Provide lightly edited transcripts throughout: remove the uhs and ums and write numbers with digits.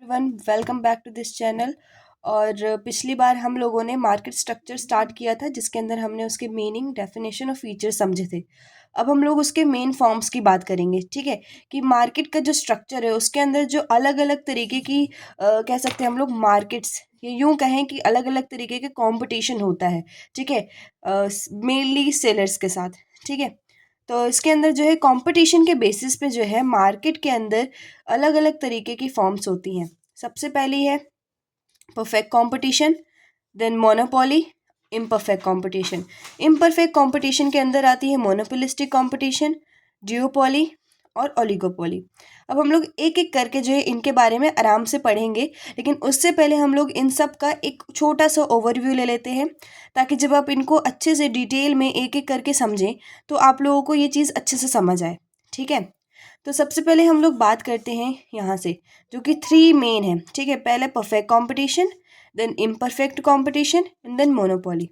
One welcome back to this channel. और पिछली बार हम लोगों ने मार्केट स्ट्रक्चर स्टार्ट किया था जिसके अंदर हमने उसके मीनिंग, डेफिनेशन और फीचर्स समझे थे। अब हम लोग उसके मेन फॉर्म्स की बात करेंगे। ठीक है, कि मार्केट का जो स्ट्रक्चर है उसके अंदर जो अलग अलग तरीके की कह सकते हैं हम लोग मार्केट्स, ये यूं कहें कि अलग अलग तरीके के कंपटीशन होता है। ठीक है, मेनली सेलर्स के साथ। ठीक है, तो इसके अंदर जो है कंपटीशन के बेसिस पे जो है मार्केट के अंदर अलग अलग तरीके की फॉर्म्स होती हैं। सबसे पहली है perfect competition, then monopoly, imperfect competition. Imperfect competition के अंदर आती है मोनोपोलिस्टिक कंपटीशन, ड्यूओपोली और ओलिगोपोली। अब हम लोग एक एक करके जो है इनके बारे में आराम से पढ़ेंगे, लेकिन उससे पहले हम लोग इन सब का एक छोटा सा ओवरव्यू ले लेते हैं, ताकि जब आप इनको अच्छे से डिटेल में एक एक करके समझें तो आप लोगों को ये चीज़ अच्छे से समझ आए। ठीक है, तो सबसे पहले हम लोग बात करते हैं यहाँ से, जो कि थ्री मेन है। ठीक है, पहले perfect competition, then imperfect competition and then monopoly.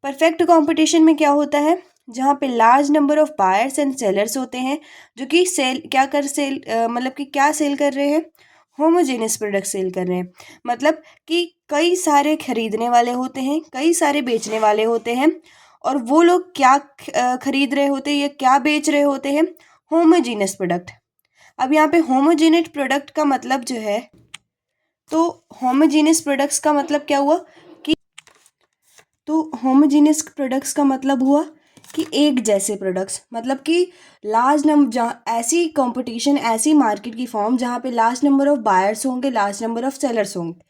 Perfect competition में क्या होता है, जहाँ पे large number of buyers and sellers होते हैं, जो कि सेल मतलब कि क्या सेल कर रहे हैं, होमोजेनियस प्रोडक्ट सेल कर रहे हैं। मतलब कि कई सारे खरीदने वाले होते हैं, कई सारे बेचने वाले होते हैं, और वो लोग क्या खरीद रहे होते हैं या क्या बेच रहे होते हैं, होमोजीनियस प्रोडक्ट। अब यहाँ पे होमोजीनियस प्रोडक्ट का मतलब जो है, तो होमोजीनियस प्रोडक्ट्स का मतलब क्या हुआ कि तो होमोजीनियस प्रोडक्ट्स का मतलब हुआ कि एक जैसे प्रोडक्ट्स, मतलब कि लार्ज नंबर, जहाँ ऐसी कंपटीशन, ऐसी मार्केट की फॉर्म जहाँ पे लार्ज नंबर ऑफ बायर्स होंगे, लार्ज नंबर ऑफ सेलर्स होंगे,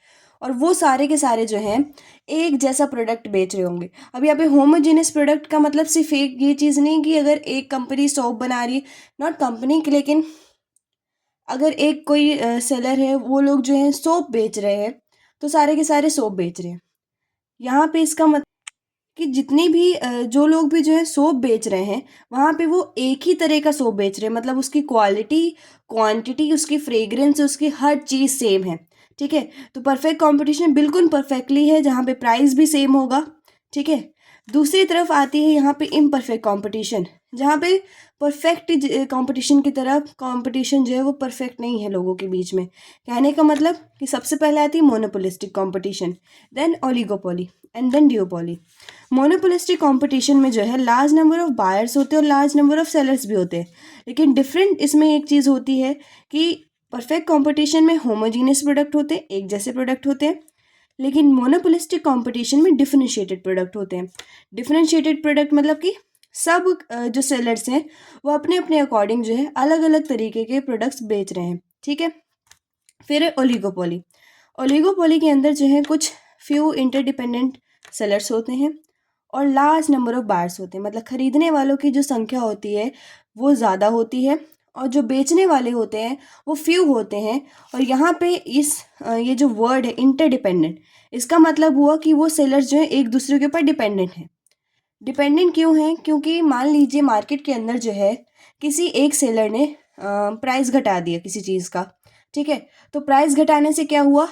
और वो सारे के सारे जो हैं एक जैसा प्रोडक्ट बेच रहे होंगे। अब यहाँ पे होमोजीनियस प्रोडक्ट का मतलब सिर्फ एक ये चीज़ नहीं कि अगर एक कंपनी सोप बना रही है, नॉट कंपनी, लेकिन अगर एक कोई सेलर है, वो लोग जो है सोप बेच रहे हैं, तो सारे के सारे सोप बेच रहे हैं। यहाँ पे इसका मतलब कि जितनी भी जो लोग भी जो है सोप बेच रहे हैं, वहाँ पे वो एक ही तरह का सोप बेच रहे हैं। मतलब उसकी क्वालिटी, क्वांटिटी, उसकी फ्रेग्रेंस, उसकी हर चीज़ सेम है। ठीक है, तो परफेक्ट कंपटीशन बिल्कुल परफेक्टली है, जहाँ पे प्राइस भी सेम होगा। ठीक है, दूसरी तरफ आती है यहाँ पे इम्परफेक्ट कंपटीशन, जहाँ पे परफेक्ट कंपटीशन की तरफ कंपटीशन जो है वो परफेक्ट नहीं है लोगों के बीच में। कहने का मतलब कि सबसे पहले आती है monopolistic competition, then oligopoly and then duopoly. Monopolistic competition में जो है लार्ज नंबर ऑफ बायर्स होते हैं और लार्ज नंबर ऑफ सेलर्स भी होते हैं, लेकिन डिफरेंट इसमें एक चीज़ होती है कि परफेक्ट कंपटीशन में होमोजीनियस प्रोडक्ट होते हैं, एक जैसे प्रोडक्ट होते हैं, लेकिन मोनोपोलिस्टिक कंपटीशन में डिफरेंशिएटेड प्रोडक्ट होते हैं। डिफरेंशिएटेड प्रोडक्ट मतलब कि सब जो सेलर्स हैं वो अपने अपने अकॉर्डिंग जो है अलग अलग तरीके के प्रोडक्ट्स बेच रहे हैं। ठीक है, फिर है ओलिगोपोली। ओलिगोपोली के अंदर जो है कुछ फ्यू इंटरडिपेंडेंट सेलर्स होते हैं और लार्ज नंबर ऑफ बायर्स होते हैं। मतलब खरीदने वालों की जो संख्या होती है वो ज़्यादा होती है, और जो बेचने वाले होते हैं वो फ्यू होते हैं। और यहाँ पे ये जो वर्ड है इंटरडिपेंडेंट, इसका मतलब हुआ कि वो सेलर्स जो है एक दूसरे के ऊपर डिपेंडेंट हैं। डिपेंडेंट क्यों हैं, क्योंकि मान लीजिए मार्केट के अंदर जो है किसी एक सेलर ने प्राइस घटा दिया किसी चीज़ का। ठीक है, तो प्राइस घटाने से क्या हुआ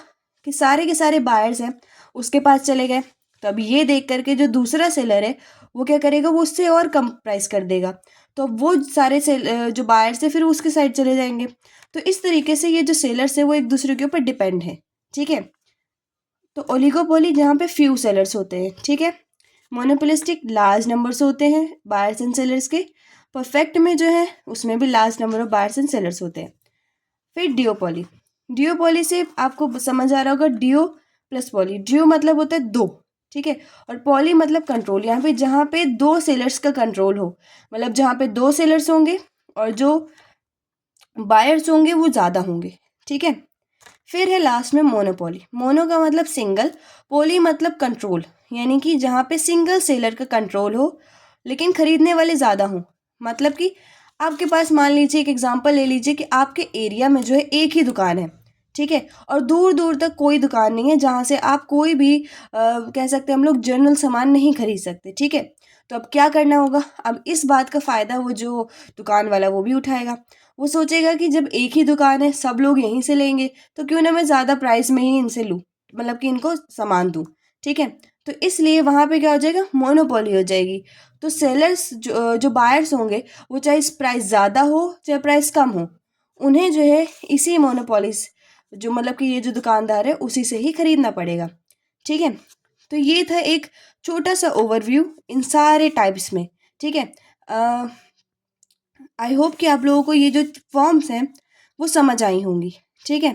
कि सारे के सारे बायर्स हैं उसके पास चले गए। तो अब ये देख करके जो दूसरा सेलर है वो क्या करेगा, वो उससे और कम प्राइस कर देगा। तो वो सारे जो बायर्स है फिर उसके साइड चले जाएंगे। तो इस तरीके से ये जो सेलर्स है वो एक दूसरे के ऊपर डिपेंड है। ठीक है, तो ओलिगोपोली जहाँ पे फ्यू सेलर्स होते हैं। ठीक है, मोनोपोलिस्टिक लार्ज नंबर्स होते हैं बायर्स एंड सेलर्स के। परफेक्ट में जो है उसमें भी large number of buyers and sellers होते हैं। फिर डिओपोली। डिओपोली से आपको समझ आ रहा होगा, डिओ प्लस पॉली। डिओ मतलब होता है दो, ठीक है, और पॉली मतलब कंट्रोल। यहाँ पे जहाँ पे दो सेलर्स का कंट्रोल हो, मतलब जहाँ पे दो सेलर्स होंगे और जो बायर्स होंगे वो ज़्यादा होंगे। ठीक है, फिर है लास्ट में मोनोपोली। मोनो का मतलब सिंगल, पोली मतलब कंट्रोल, यानी कि जहाँ पे सिंगल सेलर का कंट्रोल हो लेकिन खरीदने वाले ज़्यादा हों। मतलब कि आपके पास, मान लीजिए एक एग्जांपल ले लीजिए कि आपके एरिया में जो है एक ही दुकान है। ठीक है, और दूर दूर तक कोई दुकान नहीं है जहाँ से आप कोई भी कह सकते हैं हम लोग जनरल सामान नहीं खरीद सकते। ठीक है, तो अब क्या करना होगा, अब इस बात का फ़ायदा वो जो दुकान वाला वो भी उठाएगा। वो सोचेगा कि जब एक ही दुकान है, सब लोग यहीं से लेंगे, तो क्यों ना मैं ज़्यादा प्राइस में ही इनसे लूँ, मतलब कि इनको सामान दूँ। ठीक है, तो इसलिए वहाँ पे क्या हो जाएगा, मोनोपोली हो जाएगी। तो सेलर्स जो बायर्स होंगे, वो चाहे प्राइस ज़्यादा हो चाहे प्राइस कम हो, उन्हें जो है इसी मोनोपोली जो मतलब कि ये जो दुकानदार है उसी से ही खरीदना पड़ेगा। ठीक है, तो ये था एक छोटा सा ओवरव्यू इन सारे टाइप्स में। ठीक है, आई होप कि आप लोगों को ये जो फॉर्म्स हैं वो समझ आई होंगी। ठीक है,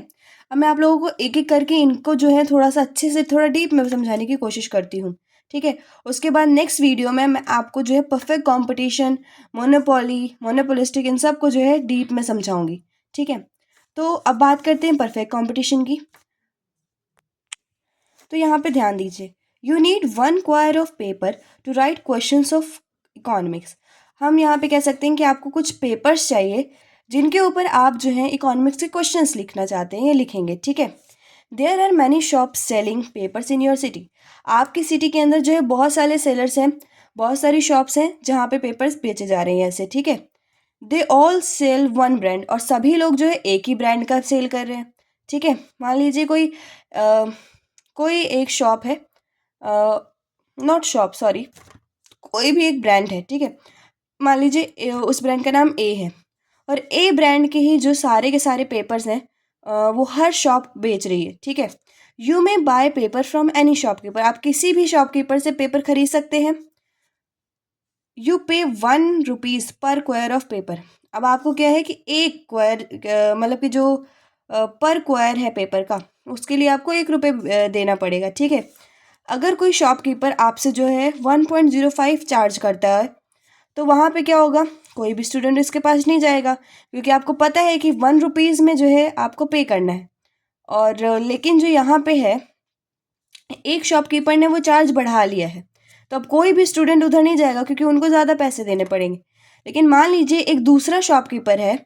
अब मैं आप लोगों को एक एक करके इनको जो है थोड़ा सा अच्छे से थोड़ा डीप में समझाने की कोशिश करती हूँ। ठीक है, उसके बाद नेक्स्ट वीडियो में मैं आपको जो है परफेक्ट कंपटीशन, मोनोपोली, मोनोपोलिस्टिक, इन सब को जो है डीप में समझाऊंगी। ठीक है, तो अब बात करते हैं परफेक्ट कंपटीशन की। तो यहाँ पे ध्यान दीजिए, you need 1 quire of paper to write questions of economics. हम यहाँ पे कह सकते हैं कि आपको कुछ पेपर्स चाहिए जिनके ऊपर आप जो है इकोनॉमिक्स के क्वेश्चंस लिखना चाहते हैं या लिखेंगे। ठीक है, there are many shops selling papers in your city. आपकी सिटी के अंदर जो है बहुत सारे सेलर्स हैं, बहुत सारी शॉप्स हैं जहाँ पे पेपर्स बेचे जा रहे हैं ऐसे। ठीक है, they all sell one brand, और सभी लोग जो है एक ही ब्रांड का सेल कर रहे हैं। ठीक है, मान लीजिए कोई एक शॉप है, नॉट शॉप सॉरी, कोई भी एक ब्रांड है। ठीक है, मान लीजिए उस ब्रांड का नाम ए है, और ए ब्रांड के ही जो सारे के सारे पेपर्स हैं वो हर शॉप बेच रही है। ठीक है, you may buy paper from any shopkeeper. आप किसी भी शॉपकीपर से पेपर खरीद सकते हैं। यू पे 1 रुपीज़ पर क्वायर ऑफ पेपर। अब आपको क्या है कि एक क्वायर मतलब कि जो पर क्वायर है पेपर का, उसके लिए आपको 1 रुपये देना पड़ेगा। ठीक है, अगर कोई शॉपकीपर आपसे जो है 1.05 चार्ज करता है तो वहाँ पे क्या होगा, कोई भी स्टूडेंट इसके पास नहीं जाएगा, क्योंकि आपको पता है कि 1 रुपीज़ में जो है आपको पे करना है। और लेकिन जो यहाँ पे है, एक शॉपकीपर ने वो चार्ज बढ़ा लिया है, तो अब कोई भी स्टूडेंट उधर नहीं जाएगा क्योंकि उनको ज़्यादा पैसे देने पड़ेंगे। लेकिन मान लीजिए एक दूसरा शॉपकीपर है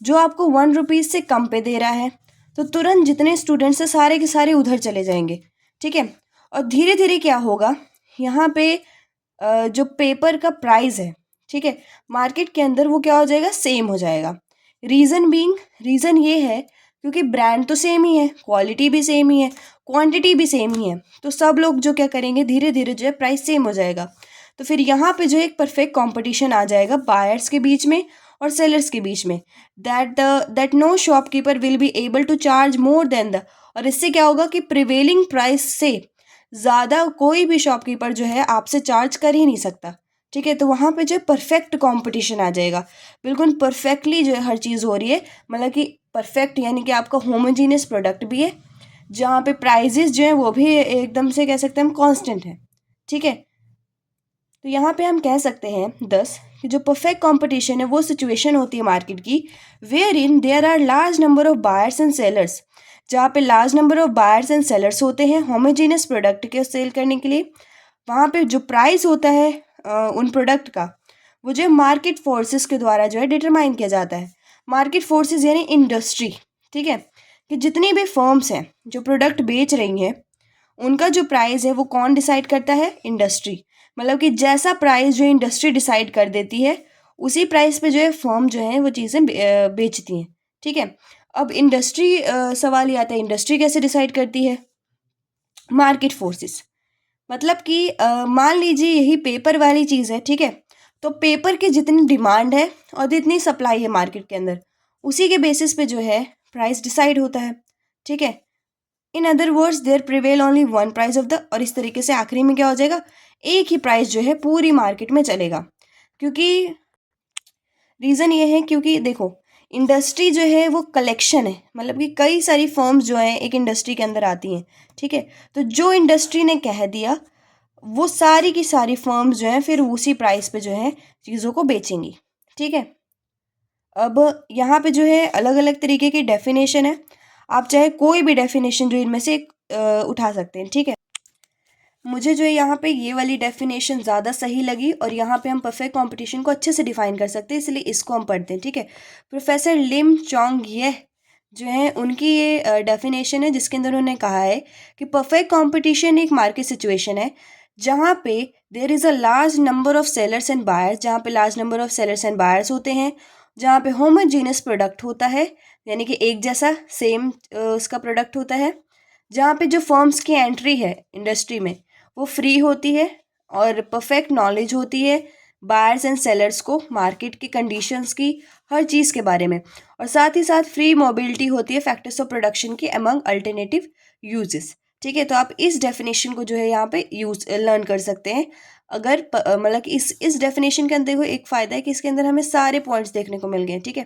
जो आपको 1 रुपीज़ से कम पे दे रहा है, तो तुरंत जितने स्टूडेंट्स हैं सारे के सारे उधर चले जाएंगे। ठीक है, और धीरे धीरे क्या होगा, यहाँ पे जो पेपर का प्राइस है, ठीक है, मार्केट के अंदर वो क्या हो जाएगा, सेम हो जाएगा। रीज़न ये है क्योंकि ब्रांड तो सेम ही है, क्वालिटी भी सेम ही है, क्वांटिटी भी सेम ही है, तो सब लोग जो क्या करेंगे, धीरे धीरे जो है प्राइस सेम हो जाएगा। तो फिर यहाँ पे जो है एक परफेक्ट कंपटीशन आ जाएगा बायर्स के बीच में और सेलर्स के बीच में, that no shopkeeper will be able to charge more than the, और इससे क्या होगा कि प्रिवेलिंग प्राइस से ज़्यादा कोई भी शॉपकीपर जो है आपसे चार्ज कर ही नहीं सकता। ठीक है, तो वहाँ पे जो है परफेक्ट कंपटीशन आ जाएगा, बिल्कुल परफेक्टली जो है हर चीज़ हो रही है, मतलब कि परफेक्ट यानी कि आपका होमोजीनियस प्रोडक्ट भी है, जहाँ पे प्राइजेस जो है वो भी एकदम से कह सकते हैं हम कांस्टेंट है। ठीक है, तो यहाँ पे हम कह सकते हैं 10 कि जो परफेक्ट कंपटीशन है वो सिचुएशन होती है मार्केट की, wherein there are large number of buyers and sellers, जहाँ पे large number of buyers and sellers होते हैं होमोजीनियस प्रोडक्ट के सेल करने के लिए। वहाँ पे जो प्राइस होता है उन प्रोडक्ट का, वो जो मार्केट फोर्सेस के द्वारा जो है डिटरमाइन किया जाता है। मार्केट फोर्सेस यानी इंडस्ट्री। ठीक है, कि जितनी भी फर्म्स हैं जो प्रोडक्ट बेच रही हैं, उनका जो प्राइस है वो कौन डिसाइड करता है, इंडस्ट्री। मतलब कि जैसा प्राइस जो इंडस्ट्री डिसाइड कर देती है, उसी प्राइस पे जो है फर्म जो है वो चीज़ें बेचती हैं। ठीक है, अब इंडस्ट्री सवाल ये आता है, इंडस्ट्री कैसे डिसाइड करती है, मार्केट फोर्सेस। मतलब कि मान लीजिए यही पेपर वाली चीज़ है। ठीक है, तो पेपर की जितनी डिमांड है और जितनी सप्लाई है मार्केट के अंदर, उसी के बेसिस पे जो है प्राइस डिसाइड होता है। ठीक है, in other words there prevail only one price of the, और इस तरीके से आखिरी में क्या हो जाएगा, एक ही प्राइस जो है पूरी मार्केट में चलेगा। क्योंकि रीज़न ये है क्योंकि देखो, इंडस्ट्री जो है वो कलेक्शन है, मतलब कि कई सारी फर्म्स जो हैं एक इंडस्ट्री के अंदर आती हैं। ठीक है, तो जो इंडस्ट्री ने कह दिया वो सारी की सारी फर्म्स जो हैं फिर उसी प्राइस पे जो है चीज़ों को बेचेंगी। ठीक है, अब यहाँ पे जो है अलग अलग तरीके की डेफिनेशन है, आप चाहे कोई भी डेफिनेशन जो इनमें से उठा सकते हैं। ठीक है, मुझे जो है यहाँ पे ये वाली डेफिनेशन ज़्यादा सही लगी, और यहाँ पे हम परफेक्ट कंपटीशन को अच्छे से डिफाइन कर सकते हैं, इसलिए इसको हम पढ़ते हैं। ठीक है, प्रोफेसर लिम चोंग ये जो है उनकी ये डेफिनेशन है, जिसके अंदर उन्होंने कहा है कि परफेक्ट कंपटीशन एक मार्केट सिचुएशन है जहाँ पे there is a large number of sellers and buyers, जहाँ पे large number of sellers and buyers होते हैं, जहाँ पे होमोजीनियस प्रोडक्ट होता है, यानी कि एक जैसा सेम उसका प्रोडक्ट होता है, जहाँ पे जो फर्म्स की एंट्री है इंडस्ट्री में वो फ्री होती है, और परफेक्ट नॉलेज होती है, बायर्स एंड सेलर्स को मार्केट की कंडीशंस की, हर चीज़ के बारे में, और साथ ही साथ फ्री मोबिलिटी होती है फैक्टर्स ऑफ प्रोडक्शन की अमंग अल्टरनेटिव यूजेस। ठीक है, तो आप इस डेफिनेशन को जो है यहाँ पे यूज लर्न कर सकते हैं। अगर मतलब कि इस डेफिनेशन के अंदर देखो, एक फ़ायदा है कि इसके अंदर हमें सारे पॉइंट्स देखने को मिल गए। ठीक है,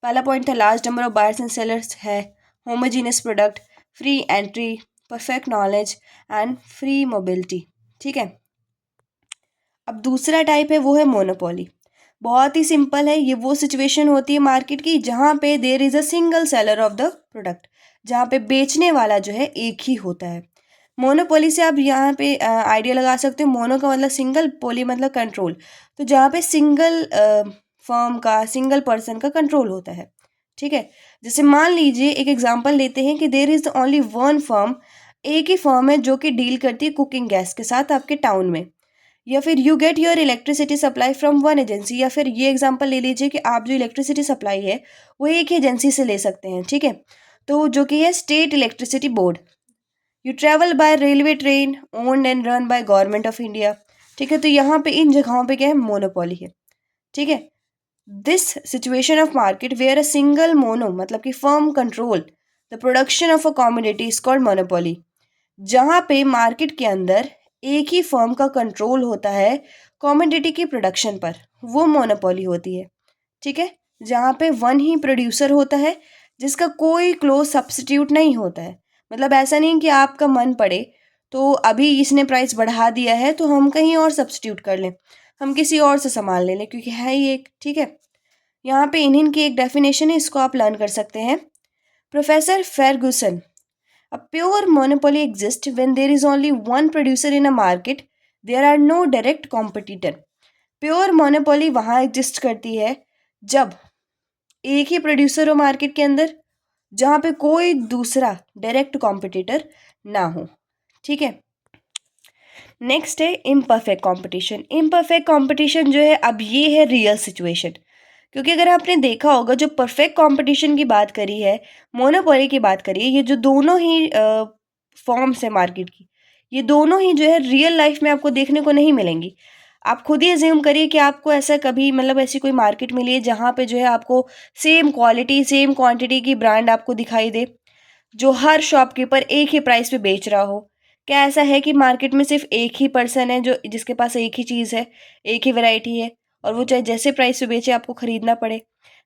पहला पॉइंट था large number of buyers and sellers है, homogeneous product, free entry, perfect knowledge and free mobility. ठीक है, अब दूसरा टाइप है वो है मोनोपोली। बहुत ही सिंपल है, ये वो सिचुएशन होती है मार्केट की जहाँ पे there is a single seller of the product, जहाँ पे बेचने वाला जो है एक ही होता है। मोनोपोली से आप यहाँ पे आइडिया लगा सकते हो, मोनो का मतलब सिंगल, पोली मतलब कंट्रोल, तो जहाँ पे सिंगल फर्म का, सिंगल पर्सन का कंट्रोल होता है। ठीक है, जैसे मान लीजिए एक एग्जांपल लेते हैं कि there is only one firm, एक ही फर्म है जो कि डील करती है कुकिंग गैस के साथ आपके टाउन में, या फिर you get your electricity supply from one agency, या फिर ये एग्जांपल ले लीजिए कि आप जो इलेक्ट्रिसिटी सप्लाई है वो एक ही एजेंसी से ले सकते हैं। ठीक है, तो जो कि है state electricity board. You travel by railway train owned and run by government of India. ठीक है, तो यहाँ पे इन जगहों पे क्या है, मोनोपोली है। ठीक है, this situation of market where a single mono मतलब कि firm control the production of a commodity is called monopoly. जहाँ पे मार्केट के अंदर एक ही फर्म का कंट्रोल होता है कॉमोडिटी की प्रोडक्शन पर, वो मोनोपोली होती है। ठीक है, जहाँ पे वन ही प्रोड्यूसर होता है जिसका कोई क्लोज सब्स्टिट्यूट नहीं होता है। मतलब ऐसा नहीं कि आपका मन पड़े तो अभी इसने प्राइस बढ़ा दिया है तो हम कहीं और सब्स्टिट्यूट कर लें, हम किसी और से सामान ले लें, क्योंकि है ही एक। ठीक है, यहाँ पे इन्हीं की एक डेफिनेशन है, इसको आप लर्न कर सकते हैं। Professor Ferguson, a pure monopoly exists when there is only one producer in a market. There are no direct competitor. Pure monopoly वहाँ एग्जिस्ट करती है जब एक ही प्रोड्यूसर हो मार्केट के अंदर, जहाँ पे कोई दूसरा डायरेक्ट कॉम्पिटिटर ना हो। ठीक है, नेक्स्ट है इम्परफेक्ट कंपटीशन। इम्परफेक्ट कंपटीशन जो है, अब ये है रियल सिचुएशन, क्योंकि अगर आपने देखा होगा जो परफेक्ट कंपटीशन की बात करी है, मोनोपोली की बात करी है, ये जो दोनों ही फॉर्म्स है मार्केट की, ये दोनों ही जो है रियल लाइफ में आपको देखने को नहीं मिलेंगी। आप खुद ही एज्यूम करिए कि आपको ऐसा कभी मतलब ऐसी कोई मार्केट मिली है जहाँ पे जो है आपको सेम क्वालिटी सेम क्वांटिटी की ब्रांड आपको दिखाई दे, जो हर शॉपकीपर एक ही प्राइस पे बेच रहा हो। क्या ऐसा है कि मार्केट में सिर्फ एक ही पर्सन है जो जिसके पास एक ही चीज़ है, एक ही वैरायटी है, और वो चाहे जैसे प्राइस पे बेचे आपको खरीदना पड़े?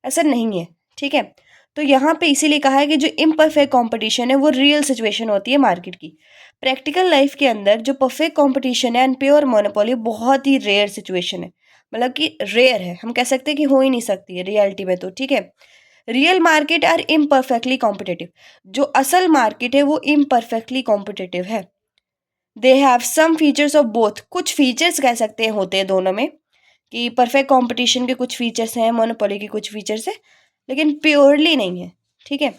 ऐसा नहीं है। ठीक है, तो यहाँ पे इसीलिए कहा है कि जो इम्परफेक्ट कंपटीशन है वो रियल सिचुएशन होती है मार्केट की। प्रैक्टिकल लाइफ के अंदर जो परफेक्ट कंपटीशन है एंड प्योर मोनोपोली बहुत ही रेयर सिचुएशन है, मतलब कि रेयर है, हम कह सकते हैं कि हो ही नहीं सकती है रियलिटी में तो। ठीक है, real market are imperfectly competitive, जो असल मार्केट है वो इम्परफेक्टली कॉम्पिटिटिव है। They have some features of both, कुछ फीचर्स कह सकते हैं होते हैं दोनों में, कि परफेक्ट कंपटीशन के कुछ फीचर्स हैं, मोनोपोली के कुछ फीचर्स हैं, लेकिन प्योरली नहीं है। ठीक है,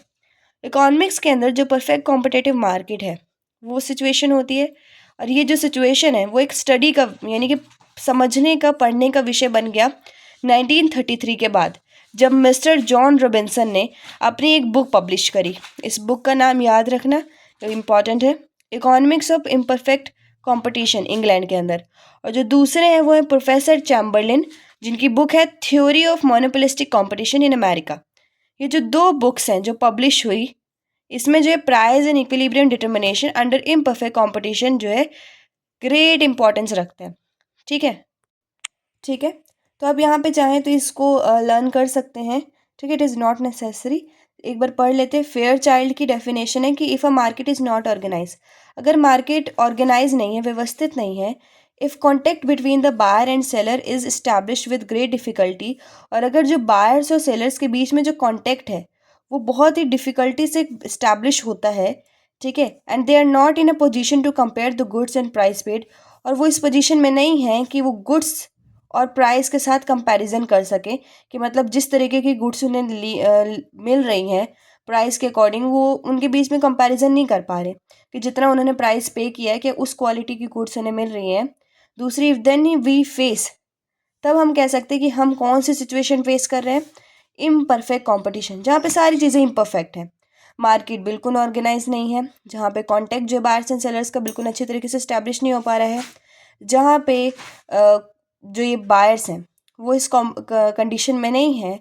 इकोनॉमिक्स के अंदर जो परफेक्ट कॉम्पिटिटिव मार्केट है वो सिचुएशन होती है, और ये जो सिचुएशन है वो एक स्टडी का यानी कि समझने का, पढ़ने का विषय बन गया 1933 के बाद, जब मिस्टर जॉन रॉबिन्सन ने अपनी एक बुक पब्लिश करी। इस बुक का नाम याद रखना, तो इम्पॉर्टेंट है, economics of imperfect competition, England के अंदर। और जो दूसरे हैं वो हैं प्रोफेसर चैम्बरलिन, जिनकी बुक है theory of monopolistic competition in America. ये जो दो बुक्स हैं जो पब्लिश हुई, इसमें जो है price and equilibrium determination under imperfect competition जो है ग्रेट इंपॉर्टेंस रखते हैं। ठीक है, ठीक है, तो अब यहाँ पे चाहें तो इसको लर्न कर सकते हैं। ठीक है, इट इज़ नॉट नेसेसरी, एक बार पढ़ लेते हैं। फेयर चाइल्ड की डेफिनेशन है कि if a market is not organise, अगर मार्केट ऑर्गेनाइज नहीं है, व्यवस्थित नहीं है, if contact between the buyer and seller is establish with great difficulty, और अगर जो बायर्स और सेलर्स के बीच में जो कॉन्टेक्ट है वो बहुत ही डिफ़िकल्टी से इस्टेब्लिश होता है। ठीक है, and they are not in a position to compare the goods and price paid, और वो इस पोजीशन में नहीं है कि वो गुड्स और प्राइस के साथ कंपैरिजन कर सके, कि मतलब जिस तरीके की गुड्स उन्हें मिल रही हैं प्राइस के अकॉर्डिंग, वो उनके बीच में कंपैरिजन नहीं कर पा रहे कि जितना उन्होंने प्राइस पे किया है कि उस क्वालिटी की गुड्स उन्हें मिल रही हैं। दूसरी, देन ही वी फेस, तब हम कह सकते हैं कि हम कौन सी सिचुएशन फेस कर रहे हैं, इम्परफेक्ट कंपटीशन, जहाँ पे सारी चीज़ें इम्परफेक्ट हैं। मार्केट बिल्कुल ऑर्गेनाइज नहीं है, जहाँ पे कॉन्टैक्ट जो बायर्स एंड सेलर्स का बिल्कुल अच्छे तरीके से इस्टेब्लिश नहीं हो पा रहा है, जहाँ पे जो ये बायर्स हैं वो इस कंडीशन में नहीं है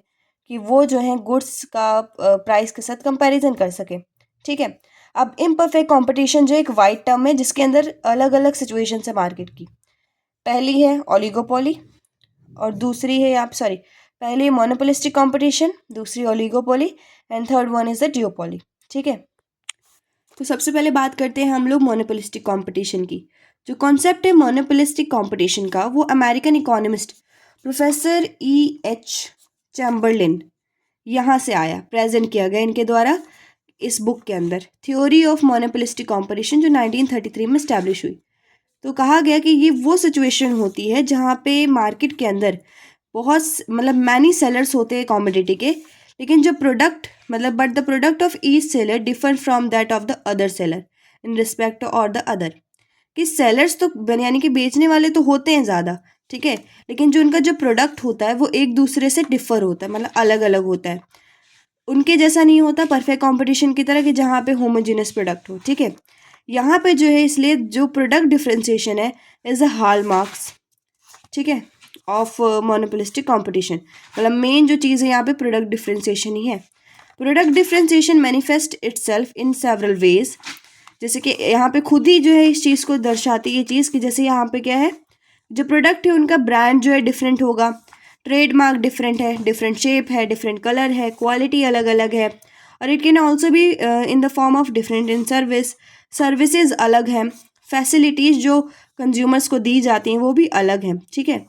कि वो जो है गुड्स का प्राइस के साथ कंपैरिजन कर सके, ठीक है। अब इम्परफेक्ट कंपटीशन जो एक वाइड टर्म है जिसके अंदर अलग अलग सिचुएशन है मार्केट की। पहली है ओलिगोपोली और दूसरी है आप सॉरी पहली मोनोपोलिस्टिक कंपटीशन, दूसरी oligopoly and third one is the डिओपोली, ठीक है। तो सबसे पहले बात करते हैं हम लोग मोनोपोलिस्टिक कंपटीशन की। जो कॉन्सेप्ट है मोनोपोलिस्टिक कंपटीशन का वो American economist professor E.H. Chamberlain यहाँ से आया, प्रेजेंट किया गया इनके द्वारा इस बुक के अंदर, थ्योरी ऑफ मोनोपोलिस्टिक कंपटीशन, जो 1933 में स्टैब्लिश हुई। तो कहा गया कि ये वो सिचुएशन होती है जहाँ पे मार्केट के अंदर बहुत मतलब मैनी सेलर्स होते हैं कॉमोडिटी के, लेकिन जो प्रोडक्ट मतलब but the product of each seller differ from that of the other seller in respect और द अदर, कि सेलर्स तो यानी कि बेचने वाले तो होते हैं ज़्यादा, ठीक है, लेकिन जो उनका जो प्रोडक्ट होता है वो एक दूसरे से डिफर होता है, मतलब अलग अलग होता है, उनके जैसा नहीं होता परफेक्ट कंपटीशन की तरह कि जहाँ पे होमोजेनियस प्रोडक्ट हो, ठीक है। यहाँ पे जो है इसलिए जो प्रोडक्ट डिफ्रेंसिएशन है इज द हॉलमार्क्स, ठीक है, ऑफ मोनोपोलिस्टिक कंपटीशन। मतलब मेन जो चीज़ है यहाँ पे प्रोडक्ट डिफ्रेंसिएशन ही है। Product differentiation manifest itself in several ways, जैसे कि यहाँ पे खुद ही जो है इस चीज़ को दर्शाती है ये चीज़ कि जैसे यहाँ पे क्या है, जो प्रोडक्ट है उनका ब्रांड जो है डिफरेंट होगा, ट्रेडमार्क डिफरेंट है, डिफरेंट शेप है, डिफरेंट कलर है, क्वालिटी अलग अलग है, और इट कैन ऑल्सो भी in the form of different in services अलग हैं, फैसिलिटीज़ जो कंज्यूमर्स को दी जाती हैं वो भी अलग हैं, ठीक है।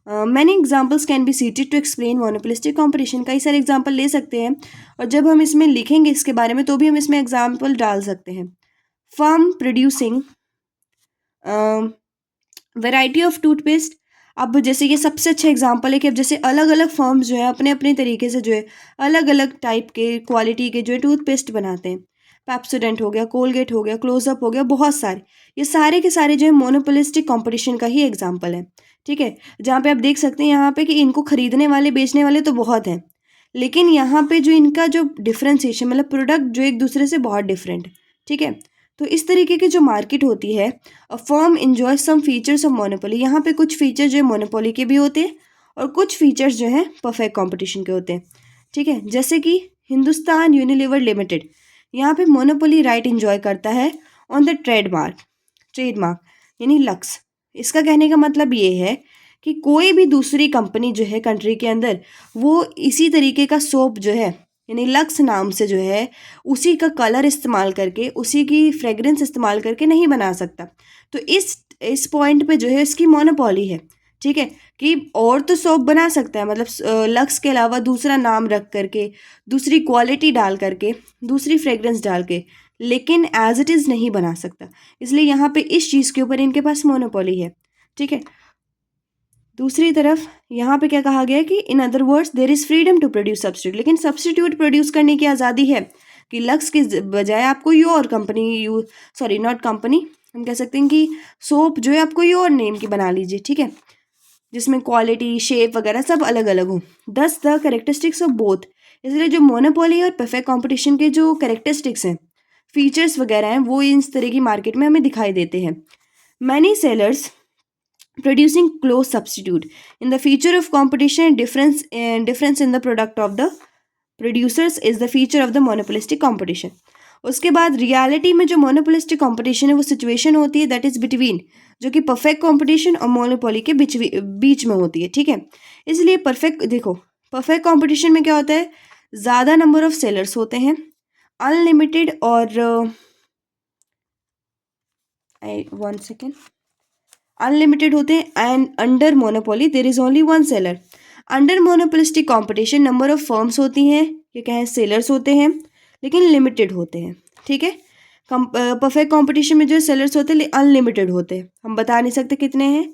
Many examples can be cited to explain monopolistic competition, कई सारे एग्जाम्पल ले सकते हैं, और जब हम इसमें लिखेंगे इसके बारे में तो भी हम इसमें एग्जाम्पल डाल सकते हैं। Firm producing variety of toothpaste, अब जैसे ये सबसे अच्छा एग्जांपल है कि अब जैसे अलग अलग फर्म्स जो है अपने अपने तरीके से जो है अलग अलग टाइप के क्वालिटी के जो है टूथपेस्ट बनाते हैं। पेप्सोडेंट हो गया, कोलगेट हो गया, क्लोजअप हो गया, बहुत सारे, ये सारे के सारे जो है मोनोपोलिस्टिक कंपटीशन का ही एग्जांपल है, ठीक है। जहाँ पे आप देख सकते हैं यहाँ पे कि इनको खरीदने वाले बेचने वाले तो बहुत हैं, लेकिन यहाँ पे जो इनका जो डिफ्रेंसिएशन मतलब प्रोडक्ट जो एक दूसरे से बहुत डिफरेंट है, ठीक है। तो इस तरीके की जो मार्केट होती है, a firm enjoy some features of monopoly, यहाँ पे कुछ फीचर जो है मोनोपोली के भी होते हैं और कुछ फीचर्स जो हैं परफेक्ट कंपटीशन के होते हैं, ठीक है। जैसे कि हिंदुस्तान यूनिलीवर लिमिटेड यहाँ पे मोनोपोली राइट इंजॉय करता है ऑन द ट्रेडमार्क यानी लक्स। इसका कहने का मतलब ये है कि कोई भी दूसरी कंपनी जो है कंट्री के अंदर वो इसी तरीके का सोप जो है यानी लक्स नाम से जो है उसी का कलर इस्तेमाल करके उसी की फ्रेग्रेंस इस्तेमाल करके नहीं बना सकता। तो इस पॉइंट पे जो है इसकी मोनोपोली है, ठीक है, कि और तो सोप बना सकता है मतलब लक्स के अलावा दूसरा नाम रख करके, दूसरी क्वालिटी डाल करके, दूसरी फ्रेग्रेंस डाल के, लेकिन एज इट इज़ नहीं बना सकता। इसलिए यहाँ पे इस चीज़ के ऊपर इनके पास मोनोपोली है, ठीक है। दूसरी तरफ यहाँ पे क्या कहा गया है कि in other words there is freedom to produce substitute, लेकिन सब्स्टिट्यूट प्रोड्यूस करने की आज़ादी है कि लक्स की बजाय आप कोई और कंपनी नॉट कंपनी, हम कह सकते हैं कि सोप जो है आप कोई और नेम की बना लीजिए, ठीक है, जिसमें क्वालिटी शेप वगैरह सब अलग अलग हो। दस द करेक्टरिस्टिक्स ऑफ बोथ, इसलिए जो मोनोपोली और परफेक्ट कॉम्पिटिशन के जो करेक्टरिस्टिक्स हैं फीचर्स वगैरह हैं वो इस तरह की मार्केट में हमें दिखाई देते हैं। Many sellers producing close substitute in the feature of competition, difference in the product of the producers is the feature of the monopolistic competition। उसके बाद रियलिटी में जो मोनोपोलिस्टिक कंपटीशन है वो सिचुएशन होती है दैट इज बिटवीन, जो कि परफेक्ट कंपटीशन और मोनोपोली के बीच में होती है, ठीक है। इसलिए परफेक्ट कंपटीशन में क्या होता है, ज़्यादा नंबर ऑफ सेलर्स होते हैं, अनलिमिटेड और वन सेकेंड अनलिमिटेड होते हैं, and under monopoly there is only one seller. Under monopolistic competition number of firms होती हैं, ये क्या है, सेलर्स होते हैं लेकिन लिमिटेड होते हैं, ठीक है। परफेक्ट कंपटीशन में जो है सेलर्स होते हैं अनलिमिटेड होते हैं, हम बता नहीं सकते कितने हैं।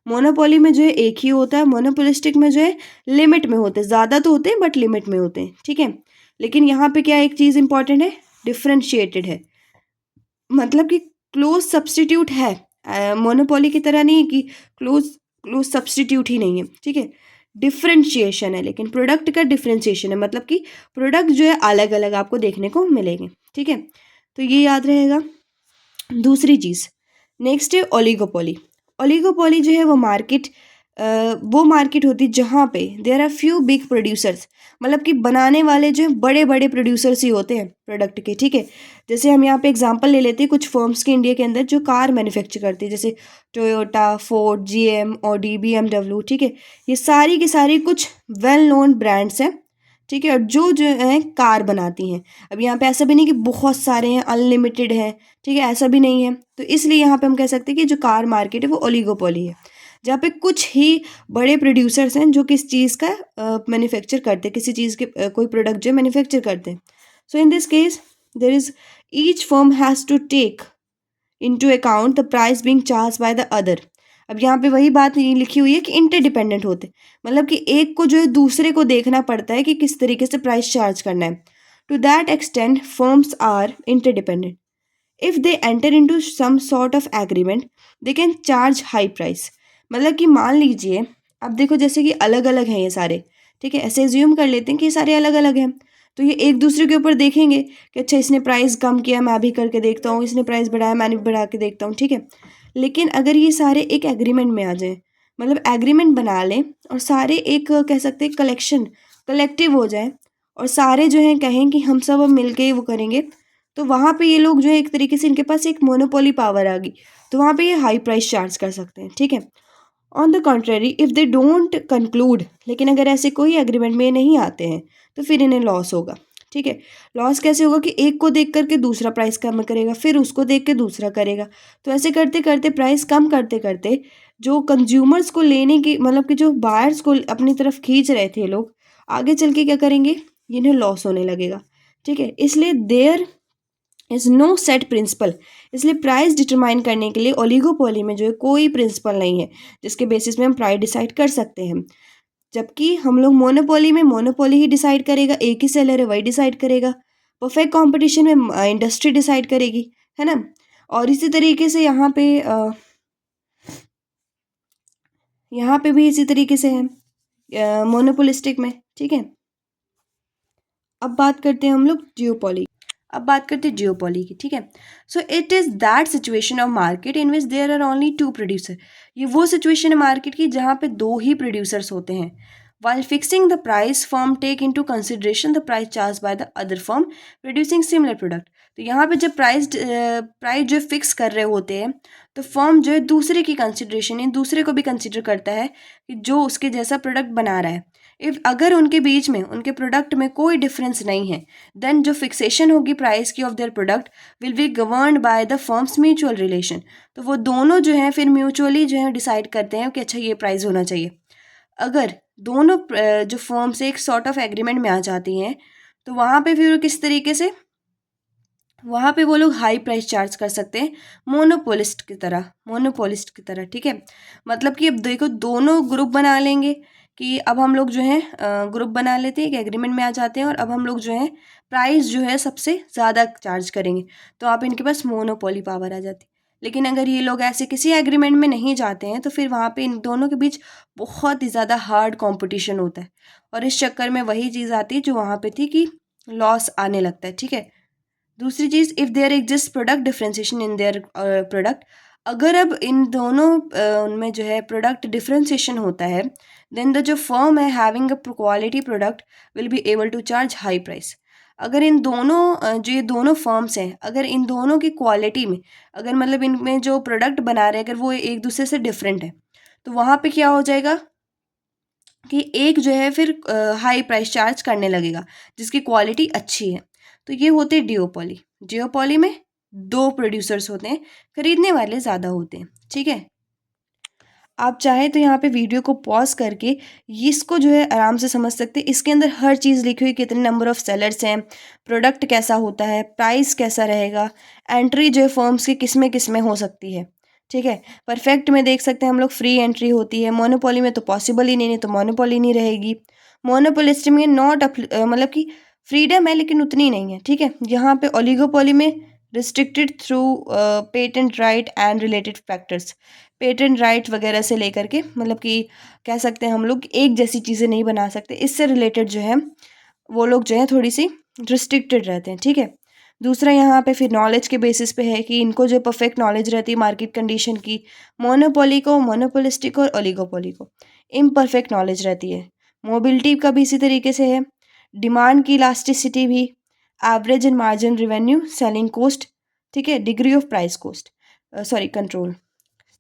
मोनोपोली में जो है एक ही होता है, मोनोपोलिस्टिक में जो है लिमिट में होते हैं, ज़्यादा तो होते हैं बट लिमिट में होते हैं, ठीक है। लेकिन यहाँ पे क्या एक चीज़ इंपॉर्टेंट है, डिफ्रेंशिएटेड है, मतलब कि क्लोज सब्स्टिट्यूट है, मोनोपोली की तरह नहीं है कि क्लोज सब्स्टिट्यूट ही नहीं है, ठीक है। डिफ्रेंशिएशन है, लेकिन प्रोडक्ट का डिफ्रेंशिएशन है, मतलब कि प्रोडक्ट जो है अलग अलग आपको देखने को मिलेंगे, ठीक है। तो ये याद रहेगा। दूसरी चीज़ नेक्स्ट है ओलिगोपोली। ओलिगोपोली जो है वो मार्केट वो मार्केट होती है जहाँ पे there are few big producers, मतलब कि बनाने वाले जो हैं बड़े बड़े प्रोड्यूसर्स ही होते हैं प्रोडक्ट के, ठीक है। जैसे हम यहाँ पे एग्जांपल ले लेते हैं कुछ फर्म्स के इंडिया के अंदर जो कार मैन्युफैक्चर करती है, जैसे Toyota, Ford, GM, Audi, BMW, ठीक है। ये सारी की सारी कुछ वेल नोन ब्रांड्स हैं, ठीक है, और जो है कार बनाती हैं। अब यहाँ पे ऐसा भी नहीं कि बहुत सारे हैं, अनलिमिटेड हैं, ठीक है, ऐसा भी नहीं है। तो इसलिए यहाँ पे हम कह सकते हैं कि जो कार मार्केट है वो ओलिगोपोली है, जहाँ पे कुछ ही बड़े प्रोड्यूसर्स हैं जो किस चीज़ का मैन्युफैक्चर करते हैं, किसी चीज़ के कोई प्रोडक्ट जो मैन्युफैक्चर करते हैं। So in this case there is each firm has to take into account the price being charge by the other. अब यहाँ पे वही बात ये लिखी हुई है कि इंटरडिपेंडेंट होते, मतलब कि एक को जो है दूसरे को देखना पड़ता है कि किस तरीके से प्राइस चार्ज करना है। To that extent firms are interdependent. If they enter into some sort of agreement they can charge high price. मतलब कि मान लीजिए, अब देखो जैसे कि अलग अलग हैं ये सारे, ठीक है, ऐसे एज्यूम कर लेते हैं कि ये सारे अलग अलग हैं, तो ये एक दूसरे के ऊपर देखेंगे कि अच्छा इसने प्राइस कम किया मैं भी करके देखता हूँ, इसने प्राइस बढ़ाया मैंने भी बढ़ा के देखता हूँ, ठीक है। लेकिन अगर ये सारे एक एग्रीमेंट में आ जाए, मतलब एग्रीमेंट बना लें और सारे एक कह सकते हैं कलेक्टिव हो जाए, और सारे जो हैं कहें कि हम सब मिल के वो करेंगे, तो वहाँ पे ये लोग जो है एक तरीके से इनके पास एक मोनोपोली पावर आ गई, तो वहाँ पे ये हाई प्राइस चार्ज कर सकते हैं, ठीक है। On the contrary if they don't conclude, लेकिन अगर ऐसे कोई एग्रीमेंट में नहीं आते हैं तो फिर इन्हें लॉस होगा, ठीक है। लॉस कैसे होगा कि एक को देख करके दूसरा प्राइस कम करेगा, फिर उसको देख के दूसरा करेगा, तो ऐसे करते करते प्राइस कम करते करते जो कंज्यूमर्स को लेने की, मतलब कि जो बायर्स को अपनी तरफ खींच रहे थे लोग, आगे चल के क्या करेंगे, इन्हें लॉस होने लगेगा, ठीक है। इसलिए there is no set principle, इसलिए प्राइस डिटरमाइन करने के लिए ओलिगोपोली में जो है कोई प्रिंसिपल नहीं है जिसके बेसिस में हम प्राइस डिसाइड कर सकते हैं। जबकि हम लोग मोनोपोली में मोनोपोली ही डिसाइड करेगा, एक ही सेलर है वही डिसाइड करेगा। परफेक्ट कंपटीशन में इंडस्ट्री डिसाइड करेगी, है ना। और इसी तरीके से यहाँ पे भी इसी तरीके से है मोनोपोलिस्टिक में, ठीक है। अब बात करते हैं हम लोग जियोपोली, अब बात करते हैं जियोपोली की, ठीक है। So it is that situation of market in which there are only two producer. ये वो सिचुएशन है मार्केट की जहाँ पे दो ही प्रोड्यूसर्स होते हैं। While fixing the price firm take into consideration the price charge by the other firm producing similar product. तो यहाँ पे जब प्राइस जो फिक्स कर रहे होते हैं, तो फर्म जो है दूसरे की कंसिडरेशन, इन दूसरे को भी कंसिडर करता है कि जो उसके जैसा प्रोडक्ट बना रहा है। इफ़ अगर उनके बीच में, उनके प्रोडक्ट में कोई डिफरेंस नहीं है, देन जो फिक्सेशन होगी प्राइस की of their product will be governed by the firms mutual relation. तो वो दोनों जो हैं फिर म्यूचुअली जो है डिसाइड करते हैं कि अच्छा ये प्राइस होना चाहिए। अगर दोनों जो फर्म्स एक सॉर्ट ऑफ एग्रीमेंट में आ जाती हैं, तो वहाँ पे फिर किस तरीके से, वहाँ पे वो लोग हाई प्राइस चार्ज कर सकते हैं मोनोपोलिस्ट की तरह, ठीक है। मतलब कि अब देखो दोनों ग्रुप बना लेंगे कि अब हम लोग जो है ग्रुप बना लेते हैं, एक एग्रीमेंट में आ जाते हैं, और अब हम लोग जो है प्राइस जो है सबसे ज़्यादा चार्ज करेंगे, तो आप इनके पास मोनोपोली पावर आ जाती है। लेकिन अगर ये लोग ऐसे किसी एग्रीमेंट में नहीं जाते हैं, तो फिर वहाँ पे इन दोनों के बीच बहुत ही ज़्यादा हार्ड कॉम्पिटिशन होता है, और इस चक्कर में वही चीज़ आती है जो वहाँ पे थी कि लॉस आने लगता है, ठीक है। दूसरी चीज़, if there exist product differentiation in their product, अगर अब इन दोनों उनमें जो है प्रोडक्ट डिफ्रेंसिएशन होता है, देन द जो फर्म है having a quality product will be able to charge high price. अगर इन दोनों जो ये दोनों फर्म्स हैं, अगर इन दोनों की क्वालिटी में, अगर मतलब इनमें जो प्रोडक्ट बना रहे हैं अगर वो एक दूसरे से डिफरेंट है, तो वहाँ पे क्या हो जाएगा कि एक जो है फिर हाई प्राइस चार्ज करने लगेगा जिसकी क्वालिटी अच्छी है। तो ये होते हैं डिओपोली। जियोपोली में दो प्रोड्यूसर्स होते हैं, खरीदने वाले ज़्यादा होते हैं, ठीक है। आप चाहे तो यहाँ पे वीडियो को पॉज करके इसको जो है आराम से समझ सकते हैं। इसके अंदर हर चीज़ लिखी हुई, कितने नंबर ऑफ़ सेलर्स हैं, प्रोडक्ट कैसा होता है, प्राइस कैसा रहेगा, एंट्री जो है फर्म्स की किस में हो सकती है, ठीक है। परफेक्ट में देख सकते हैं हम लोग फ्री एंट्री होती है, मोनोपोली में तो पॉसिबल ही नहीं, तो मोनोपोली नहीं रहेगी। मोनोपोलिस्ट में नॉट मतलब कि फ्रीडम है लेकिन उतनी नहीं है, ठीक है। यहाँ पे ओलिगोपोली में restricted through patent right and related factors, patent right वगैरह से लेकर के, मतलब कि कह सकते हैं हम लोग एक जैसी चीज़ें नहीं बना सकते, इससे रिलेटेड जो है वो लोग जो है थोड़ी सी रिस्ट्रिक्टेड रहते हैं, ठीक है। दूसरा यहाँ पे फिर नॉलेज के बेसिस पे है कि इनको जो परफेक्ट नॉलेज रहती है मार्केट कंडीशन की, मोनोपोली को, मोनोपोलिस्टिक और ओलिगोपोली को इम्परफेक्ट नॉलेज रहती है। मोबिलिटी का भी इसी तरीके से है, डिमांड की इलास्टिसिटी भी, average and margin revenue, selling cost, ठीक है, degree of price cost, sorry control,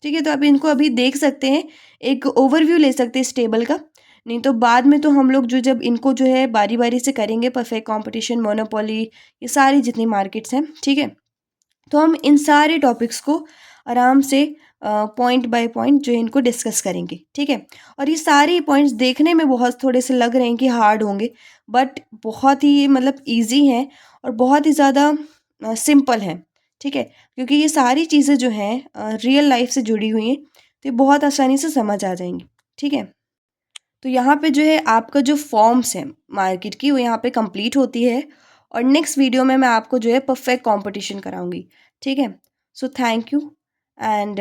ठीक है। तो आप इनको अभी देख सकते हैं, एक ओवरव्यू ले सकते हैं इस टेबल का। नहीं तो बाद में तो हम लोग जो जब इनको जो है बारी बारी से करेंगे, परफेक्ट कंपटीशन, मोनोपोली, ये सारी जितनी मार्केट्स हैं, ठीक है, तो हम इन सारे टॉपिक्स को आराम से पॉइंट बाय पॉइंट जो है इनको डिस्कस करेंगे, ठीक है। और ये सारे पॉइंट्स देखने में बहुत थोड़े से लग रहे हैं कि हार्ड होंगे, बट बहुत ही मतलब इजी हैं और बहुत ही ज़्यादा सिंपल हैं, ठीक है, क्योंकि ये सारी चीज़ें जो हैं रियल लाइफ से जुड़ी हुई हैं, तो ये बहुत आसानी से समझ आ जाएंगी, ठीक है। तो यहाँ पे जो है आपका जो फॉर्म्स है मार्केट की, वो यहाँ पे कंप्लीट होती है, और नेक्स्ट वीडियो में मैं आपको जो है परफेक्ट कंपटीशन कराऊंगी, ठीक है। So thank you, and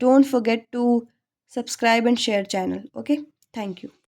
don't forget to subscribe and share channel, okay. Thank you.